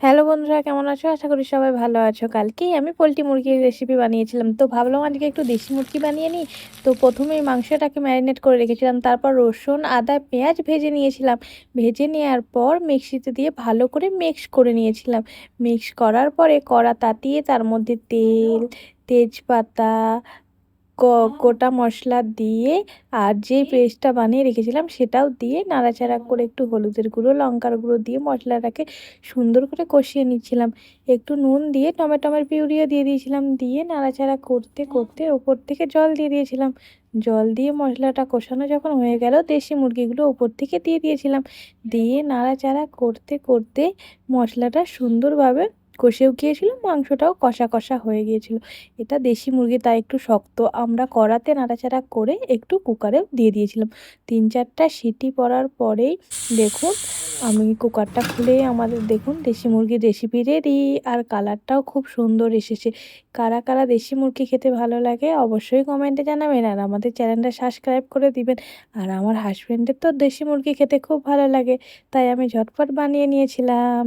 Hello বন্ধুরা, কেমন আছো? আশা করি সবাই ভালো আছো। কালকেই আমি পোল্ট্রি মুরগির রেসিপি বানিয়েছিলাম। তো ভাবলাম আজকে একটু দেশি মুরগি বানিয়ে নিই। তো প্রথমেই মাংসটাকে ম্যারিনেট করে রেখেছিলাম। তারপর রসুন, আদা, পেঁয়াজ ভেজে নিয়েছিলাম। ভেজে নেওয়ার পর মিক্সিতে দিয়ে ভালো করে মিক্স করে নিয়েছিলাম। মিক্স করার পরে কড়া তাতিয়ে তার মধ্যে তেল, তেজপাতা, গোটা মশলা দিয়ে আর যে পেস্টটা বানিয়ে রেখেছিলাম সেটাও দিয়ে নাড়াচাড়া করে একটু হলুদের গুঁড়ো, লঙ্কার গুঁড়ো দিয়ে মশলাটাকে সুন্দর করে কষিয়ে নিচ্ছিলাম। একটু নুন দিয়ে টমেটোর পিউরিও দিয়ে দিয়েছিলাম। দিয়ে নাড়াচাড়া করতে করতে ওপর থেকে জল দিয়ে দিয়েছিলাম। জল দিয়ে মশলাটা কষানো যখন হয়ে গেল, দেশি মুরগিগুলো ওপর থেকে দিয়ে দিয়েছিলাম। দিয়ে নাড়াচাড়া করতে করতে মশলাটা সুন্দরভাবে কষেও গিয়েছিল, মাংসটাও কষা কষা হয়ে গিয়েছিল। এটা দেশি মুরগি তাই একটু শক্ত। আমরা কড়াতে নাড়াচাড়া করে একটু কুকারেও দিয়ে দিয়েছিলাম। ৩-৪টা সিটি পড়ার পরেই দেখুন আমি কুকারটা খুলে আমাদের দেখুন দেশি মুরগির রেসিপি রেডি। আর কালারটাও খুব সুন্দর এসেছে। কারা কারা দেশি মুরগি খেতে ভালো লাগে অবশ্যই কমেন্টে জানাবেন। আর আমাদের চ্যানেলটা সাবস্ক্রাইব করে দিবেন। আর আমার হাজব্যান্ডের তো দেশি মুরগি খেতে খুব ভালো লাগে, তাই আমি ঝটপট বানিয়ে নিয়েছিলাম।